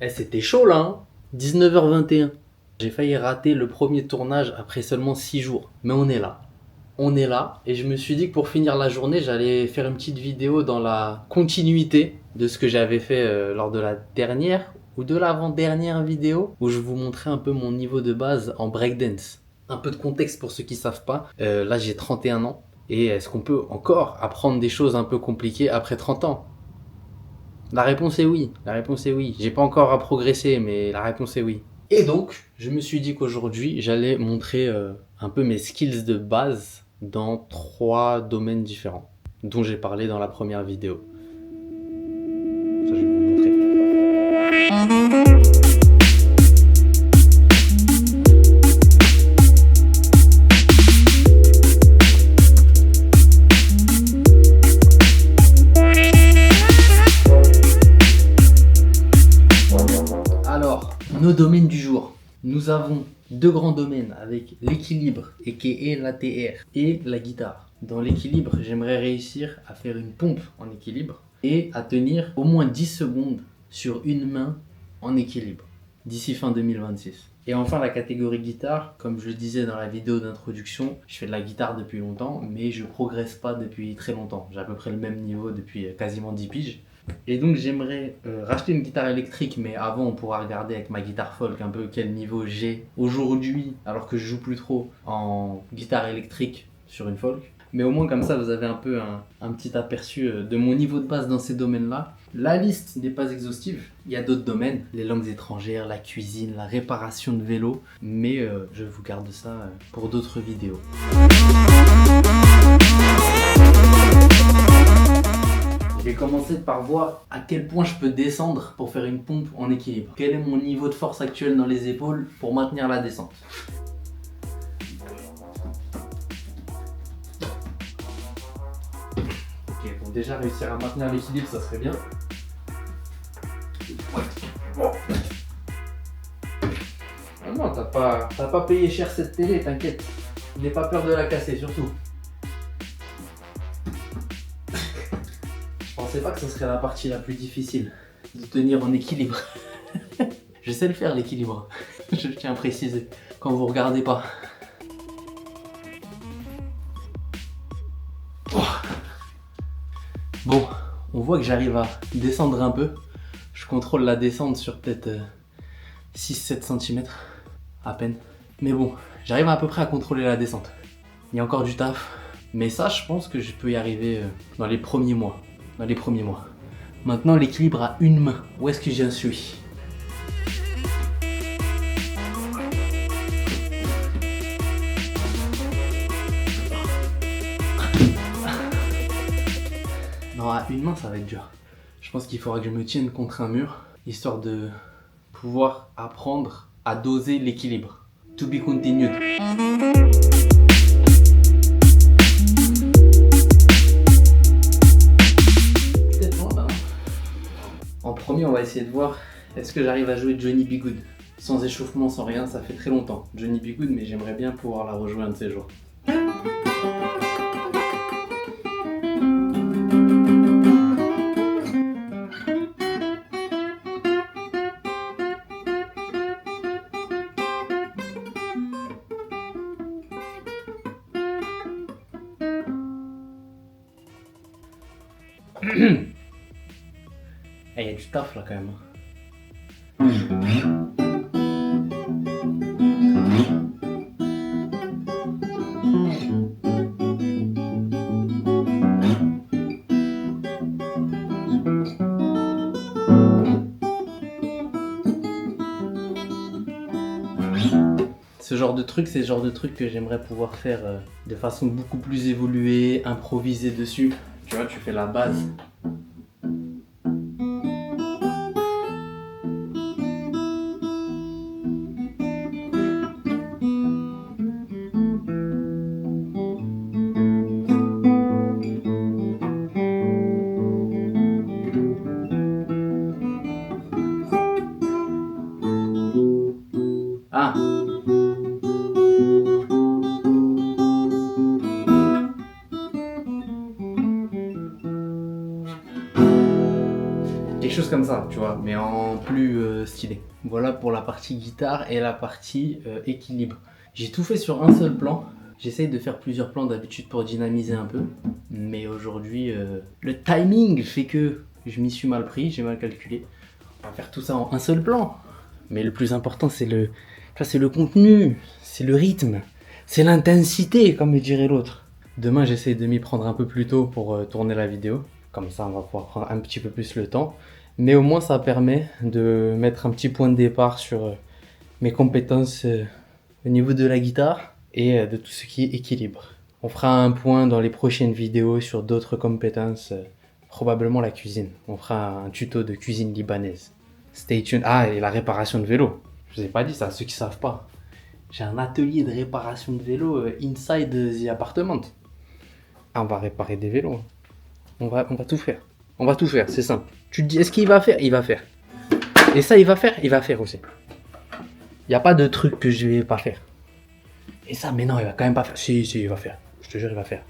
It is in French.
Eh, c'était chaud là, hein. 19h21. J'ai failli rater le premier tournage après seulement 6 jours. Mais on est là. On est là. Et je me suis dit que pour finir la journée, j'allais faire une petite vidéo dans la continuité de ce que j'avais fait lors de la dernière ou de l'avant-dernière vidéo où je vous montrais un peu mon niveau de base en breakdance. Un peu de contexte pour ceux qui savent pas. Là, j'ai 31 ans. Et est-ce qu'on peut encore apprendre des choses un peu compliquées après 30 ans? La réponse est oui. La réponse est oui. J'ai pas encore à progresser, mais la réponse est oui. Et donc, je me suis dit qu'aujourd'hui, j'allais montrer un peu mes skills de base dans 3 domaines différents, dont j'ai parlé dans la première vidéo. Ça, je vais vous montrer. Alors, nos domaines du jour. Nous avons 2 grands domaines avec l'équilibre, aka l'ATR, et la guitare. Dans l'équilibre, j'aimerais réussir à faire une pompe en équilibre et à tenir au moins 10 secondes sur une main en équilibre d'ici fin 2026. Et enfin, la catégorie guitare, comme je le disais dans la vidéo d'introduction, je fais de la guitare depuis longtemps, mais je progresse pas depuis très longtemps. J'ai à peu près le même niveau depuis quasiment 10 piges. Et donc j'aimerais racheter une guitare électrique, mais avant on pourra regarder avec ma guitare folk un peu quel niveau j'ai aujourd'hui, alors que je joue plus trop en guitare électrique sur une folk. Mais au moins comme ça vous avez un peu un petit aperçu de mon niveau de base dans ces domaines-là. La liste n'est pas exhaustive, il y a d'autres domaines, les langues étrangères, la cuisine, la réparation de vélo, mais je vous garde ça pour d'autres vidéos. Je vais commencer par voir à quel point je peux descendre pour faire une pompe en équilibre. Quel est mon niveau de force actuel dans les épaules pour maintenir la descente. Ok, pour déjà réussir à maintenir l'équilibre, ça serait bien. Ah non, t'as pas payé cher cette télé, t'inquiète. N'aie pas peur de la casser, surtout. Je pensais pas que ce serait la partie la plus difficile, de tenir en équilibre. Je sais le faire, l'équilibre. Je tiens à préciser, quand vous regardez pas. Bon, on voit que j'arrive à descendre un peu. Je contrôle la descente sur peut-être 6-7 cm, à peine. Mais bon, j'arrive à peu près à contrôler la descente. Il y a encore du taf. Mais ça, je pense que je peux y arriver dans les premiers mois. Maintenant, l'équilibre à une main. Où est-ce que j'en suis? Non, à une main, ça va être dur. Je pense qu'il faudra que je me tienne contre un mur, histoire de pouvoir apprendre à doser l'équilibre. To be continued. Peut-être non, bah non. En premier, on va essayer de voir est-ce que j'arrive à jouer Johnny B. Good. Sans échauffement, sans rien, ça fait très longtemps. Johnny B. Good, mais j'aimerais bien pouvoir la rejouer un de ces jours. Il y a du taf là quand même. Ce genre de truc, c'est le genre de truc que j'aimerais pouvoir faire de façon beaucoup plus évoluée, improviser dessus. Tu vois, tu fais la base. Ah! ça, tu vois, mais en plus stylé. Voilà pour la partie guitare et la partie équilibre. J'ai tout fait sur un seul plan. J'essaye de faire plusieurs plans d'habitude pour dynamiser un peu. Mais aujourd'hui, le timing fait que je m'y suis mal pris, j'ai mal calculé. On va faire tout ça en un seul plan. Mais le plus important, c'est le contenu, c'est le rythme, c'est l'intensité, comme dirait l'autre. Demain, j'essaie de m'y prendre un peu plus tôt pour tourner la vidéo. Comme ça, on va pouvoir prendre un petit peu plus le temps. Mais au moins, ça permet de mettre un petit point de départ sur mes compétences au niveau de la guitare et de tout ce qui est équilibre. On fera un point dans les prochaines vidéos sur d'autres compétences, probablement la cuisine. On fera un tuto de cuisine libanaise. Stay tuned. Ah, et la réparation de vélo. Je vous ai pas dit ça, ceux qui savent pas. J'ai un atelier de réparation de vélo inside the apartment. Ah, on va réparer des vélos. On va tout faire. On va tout faire, c'est simple. Tu te dis, est-ce qu'il va faire? Il va faire. Et ça, il va faire aussi. Il n'y a pas de truc que je vais pas faire. Et ça, mais non, il va quand même pas faire. Si, il va faire. Je te jure, il va faire.